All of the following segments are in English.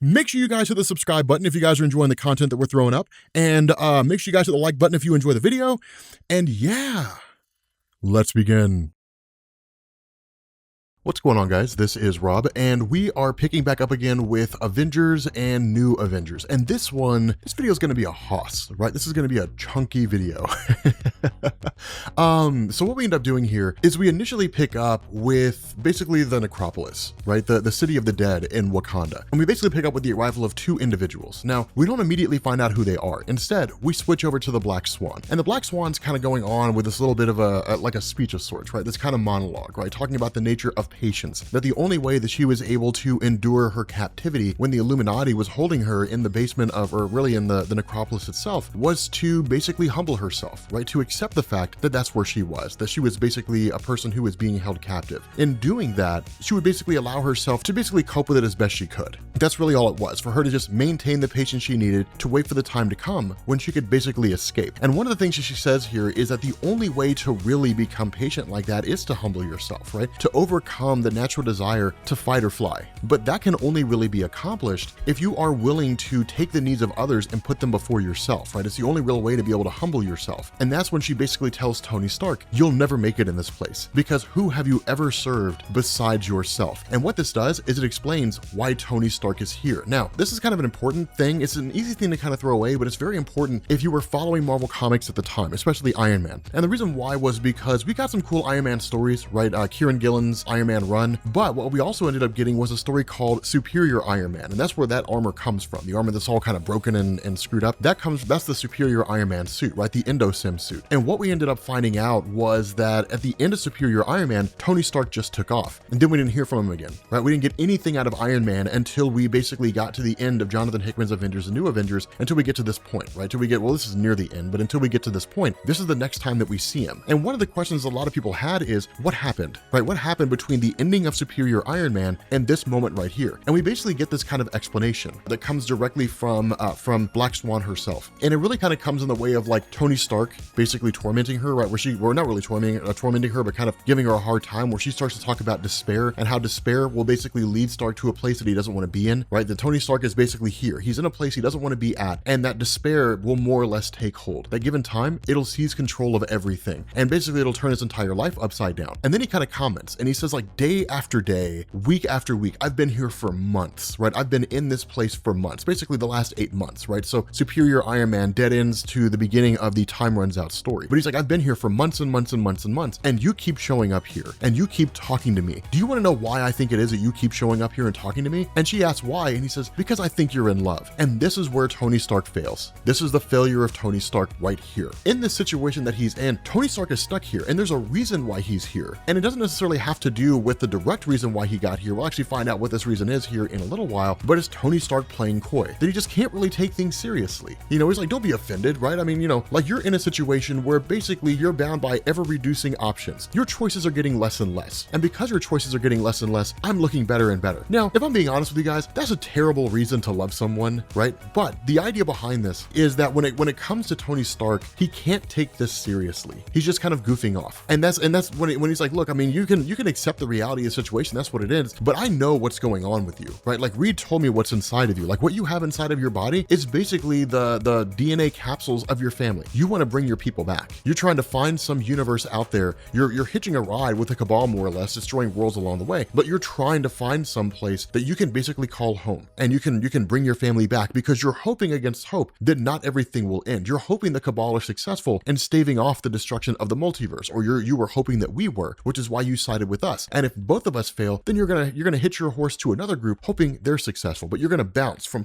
Make sure you guys hit the subscribe button if you guys are enjoying the content that we're throwing up. And make sure you guys hit the like button if you enjoy the video. And yeah, let's begin. What's going on, guys? This is Rob, and we are picking back up again with Avengers and New Avengers. And this video is going to be a hoss, right? This is going to be a chunky video. So what we end up doing here is we initially pick up with basically the necropolis, right? The city of the dead in Wakanda. And we basically pick up with the arrival of two individuals. Now, we don't immediately find out who they are. Instead, we switch over to the Black Swan. And the Black Swan's kind of going on with this little bit of like a speech of sorts, right? This kind of monologue, right? Talking about the nature of patience, that the only way that she was able to endure her captivity when the Illuminati was holding her in the basement of, or really in the necropolis itself, was to basically humble herself, right? To accept the fact that that's where she was, that she was basically a person who was being held captive. In doing that, she would basically allow herself to basically cope with it as best she could. That's really all it was, for her to just maintain the patience she needed to wait for the time to come when she could basically escape. And one of the things that she says here is that the only way to really become patient like that is to humble yourself, right? To overcome the natural desire to fight or fly. But that can only really be accomplished if you are willing to take the needs of others and put them before yourself, right? It's the only real way to be able to humble yourself. And that's when she basically tells Tony Stark, you'll never make it in this place, because who have you ever served besides yourself? And what this does is it explains why Tony Stark is here. Now, this is kind of an important thing. It's an easy thing to kind of throw away, but it's very important if you were following Marvel Comics at the time, especially Iron Man. And the reason why was because we got some cool Iron Man stories, right? Kieran Gillen's Iron Man run. But what we also ended up getting was a story called Superior Iron Man, and that's where that armor comes from. The armor that's all kind of broken and screwed up. That's the Superior Iron Man suit, right? The Endosim suit. And what we ended up finding out was that at the end of Superior Iron Man, Tony Stark just took off, and then we didn't hear from him again, right? We didn't get anything out of Iron Man until we basically got to the end of Jonathan Hickman's Avengers and New Avengers, until we get to this point, right? Till we get, well, this is near the end, but until we get to this point, this is the next time that we see him. And one of the questions a lot of people had is, what happened, right? What happened between the ending of Superior Iron Man and this moment right here? And we basically get this kind of explanation that comes directly from Black Swan herself. And it really kind of comes in the way of like Tony Stark basically tormenting her, right? We're not really tormenting her, but kind of giving her a hard time, where she starts to talk about despair and how despair will basically lead Stark to a place that he doesn't want to be in, right? That Tony Stark is basically here. He's in a place he doesn't want to be at, and that despair will more or less take hold. That given time, it'll seize control of everything. And basically it'll turn his entire life upside down. And then he kind of comments and he says, like, day after day, week after week, I've been here for months, right? I've been in this place for months, basically the last 8 months, right? So Superior Iron Man dead ends to the beginning of the Time Runs Out story. But he's like, I've been here for months and months and months and months, and you keep showing up here and you keep talking to me. Do you want to know why I think it is that you keep showing up here and talking to me? And she asks why, and he says, because I think you're in love. And this is where Tony Stark fails. This is the failure of Tony Stark right here. In this situation that he's in, Tony Stark is stuck here, and there's a reason why he's here. And it doesn't necessarily have to do with the direct reason why he got here. We'll actually find out what this reason is here in a little while, but it's Tony Stark playing coy, that he just can't really take things seriously. You know, he's like, don't be offended, right? I mean, you know, like, you're in a situation where basically you're bound by ever reducing options. Your choices are getting less and less. And because your choices are getting less and less, I'm looking better and better. Now, if I'm being honest with you guys, that's a terrible reason to love someone, right? But the idea behind this is that when it comes to Tony Stark, he can't take this seriously. He's just kind of goofing off. And that's when he's like, look, I mean, you can accept the reality of the situation, that's what it is, but I know what's going on with you, right? Like, Reed told me what's inside of you. Like, what you have inside of your body is basically the DNA capsules of your family. You want to bring your people back. You're trying to find some universe out there. You're hitching a ride with the Cabal, more or less, destroying worlds along the way, but you're trying to find some place that you can basically call home, and you can bring your family back, because you're hoping against hope that not everything will end. You're hoping the Cabal are successful in staving off the destruction of the multiverse, or you were hoping that we were, which is why you sided with us. And if both of us fail, then you're gonna hitch your horse to another group, hoping they're successful, but you're gonna bounce from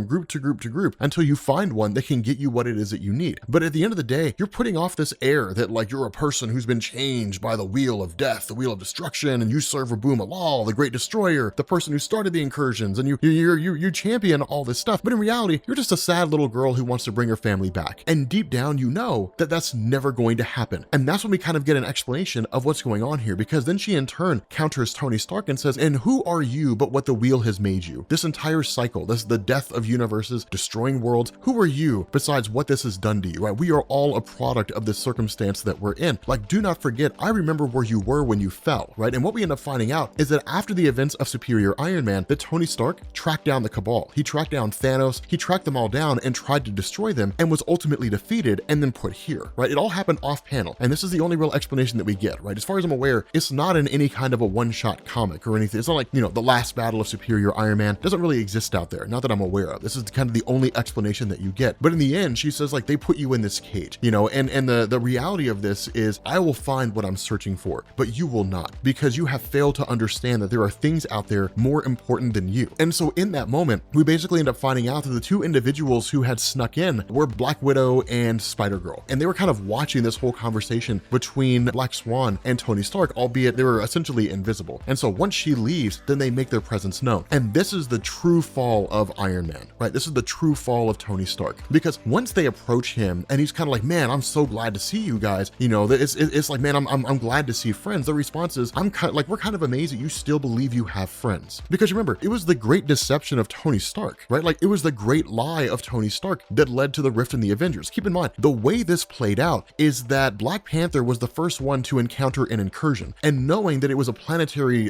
group to group to group until you find one that can get you what it is that you need. But at the end of the day, you're putting off this air that, like, you're a person who's been changed by the wheel of death, the wheel of destruction, and you serve Raboom Alal, the great destroyer, the person who started the incursions, and you champion all this stuff. But in reality, you're just a sad little girl who wants to bring her family back. And deep down, you know that that's never going to happen. And that's when we kind of get an explanation of what's going on here, because then she in turn turn counters Tony Stark and says, and who are you but what the wheel has made you? This entire cycle, this the death of universes, destroying worlds, who are you besides what this has done to you, right? We are all a product of the circumstance that we're in. Like, do not forget, I remember where you were when you fell, right? And what we end up finding out is that after the events of Superior Iron Man, that Tony Stark tracked down the Cabal. He tracked down Thanos, he tracked them all down and tried to destroy them and was ultimately defeated and then put here, right? It all happened off panel. And this is the only real explanation that we get, right? As far as I'm aware, it's not in any kind of a one-shot comic or anything. It's not like, you know, the last battle of Superior Iron Man doesn't really exist out there. Not that I'm aware of. This is kind of the only explanation that you get. But in the end, she says, like, they put you in this cage, you know, and the reality of this is I will find what I'm searching for, but you will not, because you have failed to understand that there are things out there more important than you. And so in that moment, we basically end up finding out that the two individuals who had snuck in were Black Widow and Spider-Girl. And they were kind of watching this whole conversation between Black Swan and Tony Stark, albeit they were essentially invisible. And so once she leaves, then they make their presence known. And this is the true fall of Iron Man, right? This is the true fall of Tony Stark, because once they approach him and he's kind of like, man, I'm so glad to see you guys. You know, it's like, man, I'm glad to see friends. The response is, I'm kind of like, we're kind of amazed that you still believe you have friends. Because remember, it was the great deception of Tony Stark, right? Like, it was the great lie of Tony Stark that led to the rift in the Avengers. Keep in mind, the way this played out is that Black Panther was the first one to encounter an incursion, and knowing that it was a planetary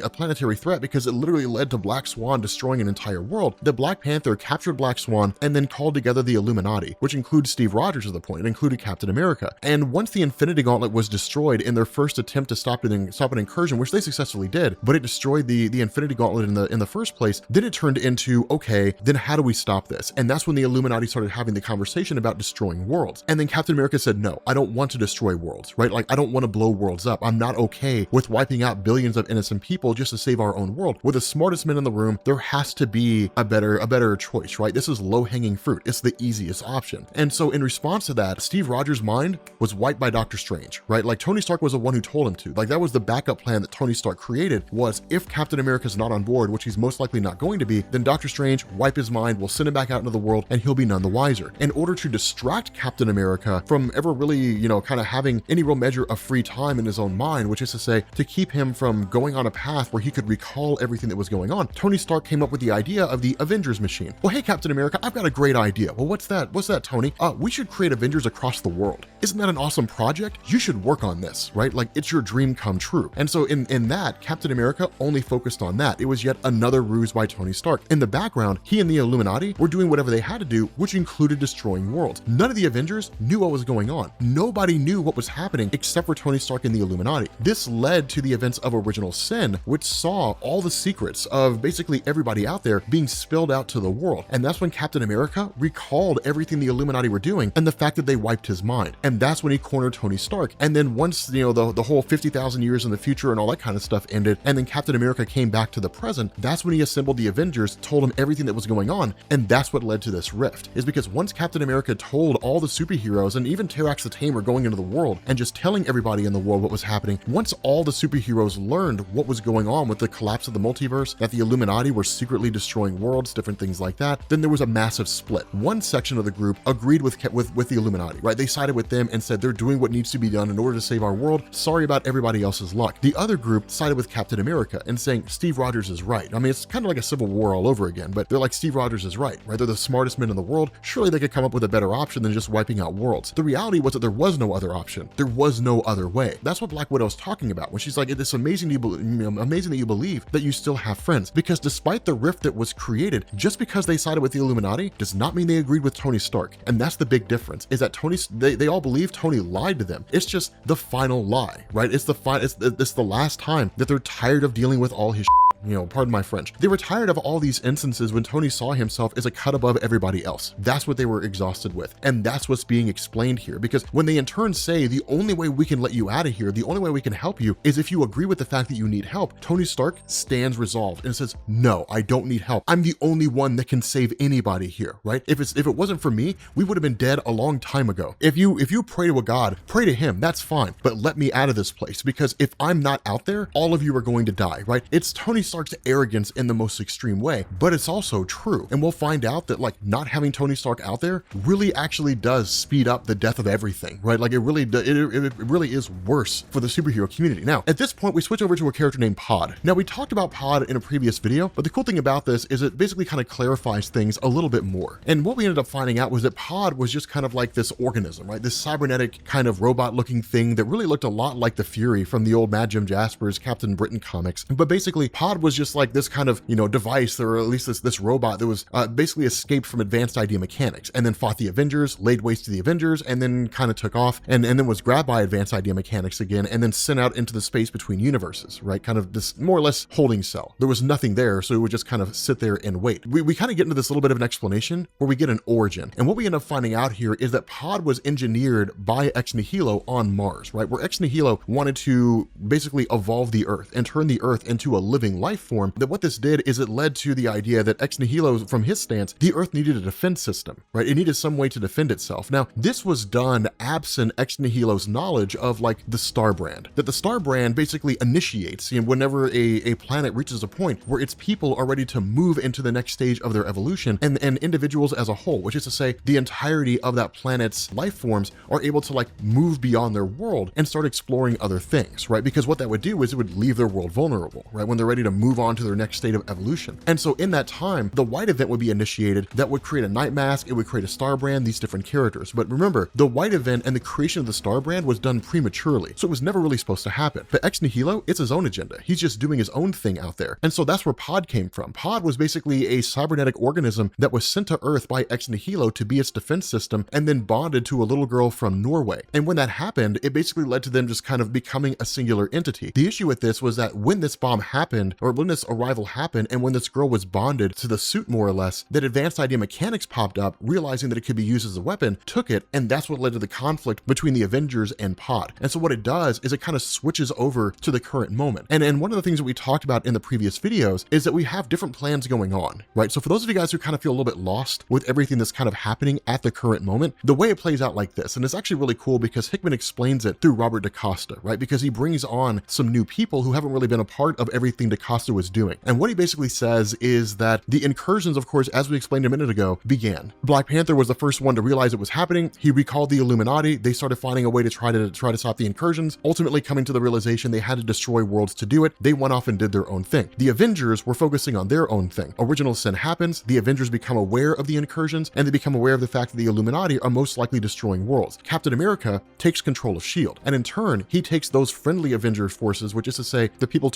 threat because it literally led to Black Swan destroying an entire world, the Black Panther captured Black Swan and then called together the Illuminati, which includes Steve Rogers at the point. It included Captain America. And once the Infinity Gauntlet was destroyed in their first attempt to stop an incursion, which they successfully did, but it destroyed the Infinity Gauntlet in the first place, then it turned into, okay, then how do we stop this? And that's when the Illuminati started having the conversation about destroying worlds. And then Captain America said, no, I don't want to destroy worlds, right? Like, I don't want to blow worlds up. I'm not okay with wiping out billions of innocent people just to save our own world. We're the smartest men in the room. There has to be a better choice, right? This is low-hanging fruit. It's the easiest option. And so in response to that, Steve Rogers' mind was wiped by Doctor Strange, right? Like, Tony Stark was the one who told him to. Like, that was the backup plan that Tony Stark created, was if Captain America's not on board, which he's most likely not going to be, then Doctor Strange wipe his mind, will send him back out into the world, and he'll be none the wiser. In order to distract Captain America from ever really, you know, kind of having any real measure of free time in his own mind, which is to say, to keep him from going on a path where he could recall everything that was going on, Tony Stark came up with the idea of the Avengers machine. Well, hey, Captain America, I've got a great idea. Well, what's that? What's that, Tony? We should create Avengers across the world. Isn't that an awesome project? You should work on this, right? Like, it's your dream come true. And so in that, Captain America only focused on that. It was yet another ruse by Tony Stark. In the background, he and the Illuminati were doing whatever they had to do, which included destroying worlds. None of the Avengers knew what was going on. Nobody knew what was happening except for Tony Stark and the Illuminati. This led to the events of Original Sin, which saw all the secrets of basically everybody out there being spilled out to the world. And that's when Captain America recalled everything the Illuminati were doing and the fact that they wiped his mind. And that's when he cornered Tony Stark. And then once, you know, the whole 50,000 years in the future and all that kind of stuff ended, and then Captain America came back to the present, that's when he assembled the Avengers, told them everything that was going on. And that's what led to this rift, is because once Captain America told all the superheroes and even Terax the Tamer going into the world and just telling everybody in the world what was happening, once all the superheroes learned what was going on with the collapse of the multiverse, that the Illuminati were secretly destroying worlds, different things like that, then there was a massive split. One section of the group agreed with the Illuminati, right? They sided with them and said they're doing what needs to be done in order to save our world. Sorry about everybody else's luck. The other group sided with Captain America and saying Steve Rogers is right. I mean, it's kind of like a civil war all over again, but they're like, Steve Rogers is right? They're the smartest men in the world. Surely they could come up with a better option than just wiping out worlds. The reality was that there was no other option. There was no other way. That's what Black Widow's talking about when she's like, it's amazing that you believe that you still have friends, because despite the rift that was created, just because they sided with the Illuminati does not mean they agreed with Tony Stark. And that's the big difference, is that they all believe Tony lied to them. It's just the final lie, right? It's the last time that they're tired of dealing with all his you know, pardon my French. They were tired of all these instances when Tony saw himself as a cut above everybody else. That's what they were exhausted with. And that's what's being explained here, because when they in turn say the only way we can let you out of here, the only way we can help you is if you agree with the fact that you need help, Tony Stark stands resolved and says, no, I don't need help. I'm the only one that can save anybody here, right? If it wasn't for me, we would have been dead a long time ago. If you pray to a god, pray to him, that's fine, but let me out of this place, because if I'm not out there, all of you are going to die, right? It's Tony Stark Stark's arrogance in the most extreme way, but it's also true. And we'll find out that like not having Tony Stark out there really actually does speed up the death of everything, right? Like it really is worse for the superhero community. Now, at this point, we switch over to a character named Pod. Now, we talked about Pod in a previous video, but the cool thing about this is it basically kind of clarifies things a little bit more. And what we ended up finding out was that Pod was just kind of like this organism, right? This cybernetic kind of robot-looking thing that really looked a lot like the Fury from the old Mad Jim Jasper's Captain Britain comics. But basically, Pod was just like this kind of, device, or at least this robot that was basically escaped from advanced idea mechanics and then fought the Avengers, laid waste to the Avengers, and then kind of took off and then was grabbed by advanced idea mechanics again and then sent out into the space between universes, right? Kind of this more or less holding cell. There was nothing there, so it would just kind of sit there and wait. We kind of get into this little bit of an explanation where we get an origin. And what we end up finding out here is that Pod was engineered by Ex Nihilo on Mars, right? Where Ex Nihilo wanted to basically evolve the Earth and turn the Earth into a living life form. That what this did is it led to the idea that Ex Nihilo, from his stance, the Earth needed a defense system, right? It needed some way to defend itself. Now, this was done absent Ex Nihilo's knowledge of like the Star Brand, that the Star Brand basically initiates, whenever a planet reaches a point where its people are ready to move into the next stage of their evolution, and individuals as a whole, which is to say the entirety of that planet's life forms are able to like move beyond their world and start exploring other things, right? Because what that would do is it would leave their world vulnerable, right? When they're ready to move on to their next state of evolution. And so in that time, the White Event would be initiated that would create a Night Mask, it would create a Star Brand, these different characters. But remember, the White Event and the creation of the Star Brand was done prematurely, so it was never really supposed to happen. But Ex Nihilo, it's his own agenda. He's just doing his own thing out there. And so that's where Pod came from. Pod was basically a cybernetic organism that was sent to Earth by Ex Nihilo to be its defense system and then bonded to a little girl from Norway. And when that happened, it basically led to them just kind of becoming a singular entity. The issue with this was that when this bomb happened, or when this arrival happened, and when this girl was bonded to the suit more or less, that advanced idea mechanics popped up, realizing that it could be used as a weapon, took it, and that's what led to the conflict between the Avengers and Pod. And so what it does is it kind of switches over to the current moment. And one of the things that we talked about in the previous videos is that we have different plans going on, right? So for those of you guys who kind of feel a little bit lost with everything that's kind of happening at the current moment, the way it plays out like this, and it's actually really cool because Hickman explains it through Robert DaCosta, right? Because he brings on some new people who haven't really been a part of everything DaCosta was doing. And what he basically says is that the incursions, of course, as we explained a minute ago, began. Black Panther was the first one to realize it was happening. He recalled the Illuminati. They started finding a way to try to stop the incursions, ultimately coming to the realization they had to destroy worlds to do it. They went off and did their own thing. The Avengers were focusing on their own thing. Original Sin happens, the Avengers become aware of the incursions, and they become aware of the fact that the Illuminati are most likely destroying worlds. Captain America takes control of S.H.I.E.L.D., and in turn, he takes those friendly Avengers forces, which is to say the people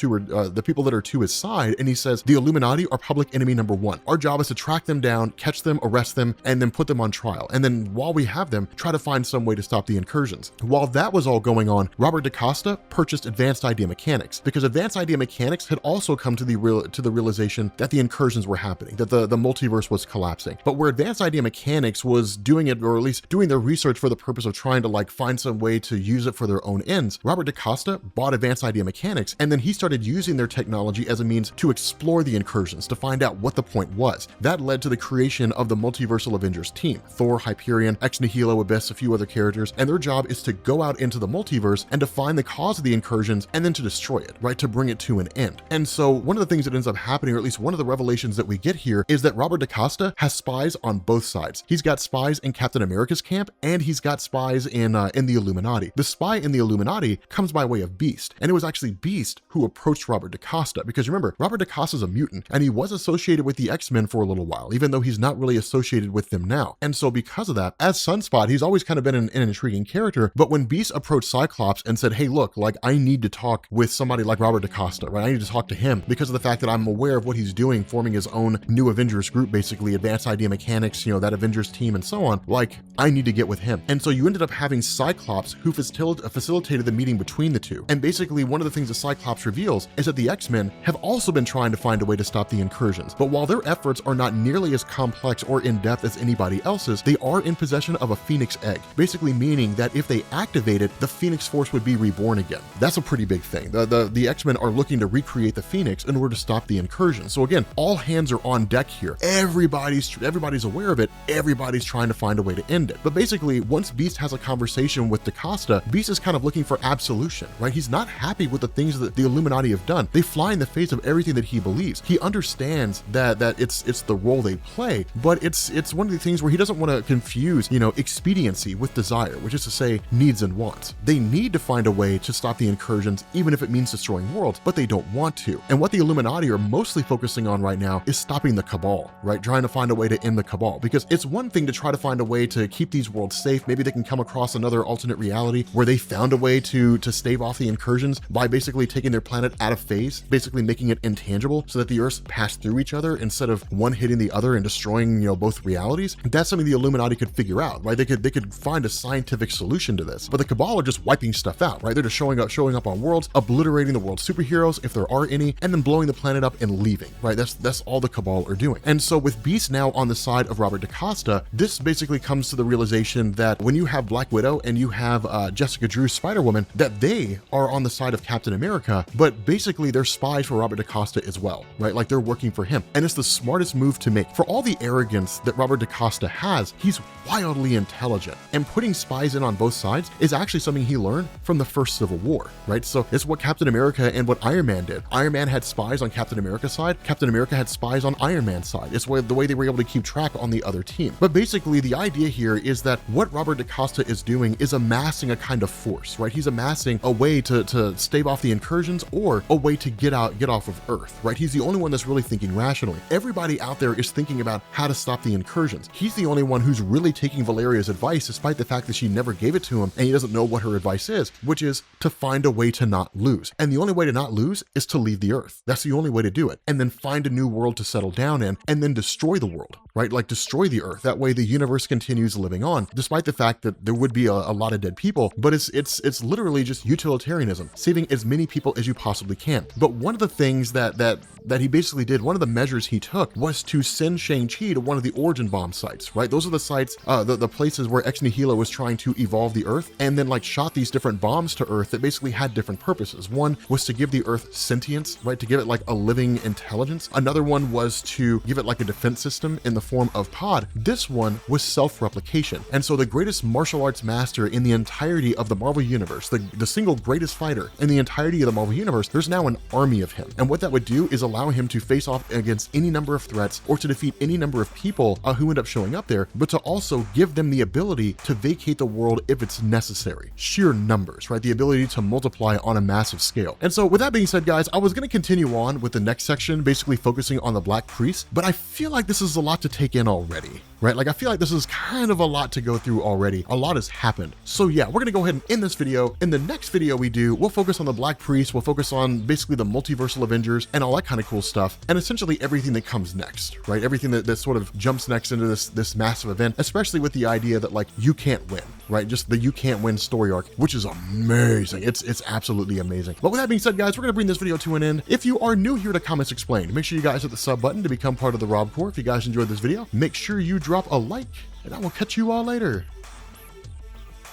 that are to his side, and he says, the Illuminati are public enemy number one. Our job is to track them down, catch them, arrest them, and then put them on trial. And then while we have them, try to find some way to stop the incursions. While that was all going on, Robert DaCosta purchased Advanced Idea Mechanics, because Advanced Idea Mechanics had also come to the realization that the incursions were happening, that the multiverse was collapsing. But where Advanced Idea Mechanics was doing it, or at least doing their research for the purpose of trying to like find some way to use it for their own ends, Robert DaCosta bought Advanced Idea Mechanics, and then he started using their technology as a means to explore the incursions, to find out what the point was. That led to the creation of the Multiversal Avengers team, Thor, Hyperion, Ex Nihilo, Abyss, a few other characters, and their job is to go out into the multiverse and to find the cause of the incursions and then to destroy it, right, to bring it to an end. And so one of the things that ends up happening, or at least one of the revelations that we get here, is that Robert DaCosta has spies on both sides. He's got spies in Captain America's camp, and he's got spies in the Illuminati. The spy in the Illuminati comes by way of Beast, and it was actually Beast who approached Robert DaCosta, because remember, Robert DaCosta's a mutant, and he was associated with the X-Men for a little while, even though he's not really associated with them now. And so because of that, as Sunspot, he's always kind of been an intriguing character, but when Beast approached Cyclops and said, hey, look, like, I need to talk with somebody like Robert DaCosta, right? I need to talk to him because of the fact that I'm aware of what he's doing, forming his own new Avengers group, basically, Advanced Idea Mechanics, that Avengers team and so on, like, I need to get with him. And so you ended up having Cyclops, who facilitated the meeting between the two. And basically, one of the things that Cyclops reveals is that the X-Men have also been trying to find a way to stop the incursions. But while their efforts are not nearly as complex or in-depth as anybody else's, they are in possession of a Phoenix egg, basically meaning that if they activate it, the Phoenix Force would be reborn again. That's a pretty big thing. The X-Men are looking to recreate the Phoenix in order to stop the incursion. So again, all hands are on deck here. Everybody's aware of it. Everybody's trying to find a way to end it. But basically, once Beast has a conversation with DaCosta, Beast is kind of looking for absolution, right? He's not happy with the things that the Illuminati have done. They fly in in the face of everything that he believes. He understands that it's the role they play, but it's one of the things where he doesn't want to confuse, expediency with desire, which is to say needs and wants. They need to find a way to stop the incursions, even if it means destroying worlds, but they don't want to. And what the Illuminati are mostly focusing on right now is stopping the Cabal, right? Trying to find a way to end the Cabal, because it's one thing to try to find a way to keep these worlds safe. Maybe they can come across another alternate reality where they found a way to stave off the incursions by basically taking their planet out of phase, basically making it intangible so that the Earths pass through each other instead of one hitting the other and destroying, both realities. That's something the Illuminati could figure out, right? They could find a scientific solution to this. But the Cabal are just wiping stuff out, right? They're just showing up on worlds, obliterating the world's superheroes if there are any, and then blowing the planet up and leaving, right? That's all the Cabal are doing. And so with Beast now on the side of Robert DaCosta, this basically comes to the realization that when you have Black Widow and you have Jessica Drew's Spider-Woman, that they are on the side of Captain America, but basically they're spies for Robert DaCosta as well, right? Like they're working for him. And it's the smartest move to make. For all the arrogance that Robert DaCosta has, he's wildly intelligent. And putting spies in on both sides is actually something he learned from the first Civil War, right? So it's what Captain America and what Iron Man did. Iron Man had spies on Captain America's side. Captain America had spies on Iron Man's side. It's the way they were able to keep track on the other team. But basically the idea here is that what Robert DaCosta is doing is amassing a kind of force, right? He's amassing a way to stave off the incursions or a way to get off of Earth, right? He's the only one that's really thinking rationally. Everybody out there is thinking about how to stop the incursions. He's the only one who's really taking Valeria's advice, despite the fact that she never gave it to him and he doesn't know what her advice is, which is to find a way to not lose. And the only way to not lose is to leave the Earth. That's the only way to do it. And then find a new world to settle down in and then destroy the world, right? Like destroy the Earth. That way the universe continues living on, despite the fact that there would be a lot of dead people, but it's literally just utilitarianism, saving as many people as you possibly can. But one of the things that he basically did, one of the measures he took was to send Shang-Chi to one of the origin bomb sites, right? Those are the sites, the places where Ex Nihilo was trying to evolve the Earth and then like shot these different bombs to Earth that basically had different purposes. One was to give the Earth sentience, right? To give it like a living intelligence. Another one was to give it like a defense system in the form of pod. This one was self-replication. And so the greatest martial arts master in the entirety of the Marvel Universe, the single greatest fighter in the entirety of the Marvel Universe, there's now an army of him. And what that would do is allow him to face off against any number of threats or to defeat any number of people who end up showing up there, but to also give them the ability to vacate the world if it's necessary. Sheer numbers, right? The ability to multiply on a massive scale. And so with that being said, guys, I was going to continue on with the next section, basically focusing on the Black Priest, but I feel like this is a lot to take in already, right? Like I feel like this is kind of a lot to go through already. A lot has happened. So yeah, we're going to go ahead and end this video. In the next video we do, we'll focus on the Black Priest. We'll focus on basically the multiversal Avengers and all that kind of cool stuff. And essentially everything that comes next, right? Everything that sort of jumps next into this massive event, especially with the idea that like you can't win, right? Just the you can't win story arc, which is amazing. It's absolutely amazing. But with that being said, guys, we're going to bring this video to an end. If you are new here to Comics Explained, make sure you guys hit the sub button to become part of the Rob Corps. If you guys enjoyed this video, make sure you drop a like, and I will catch you all later.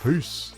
Peace.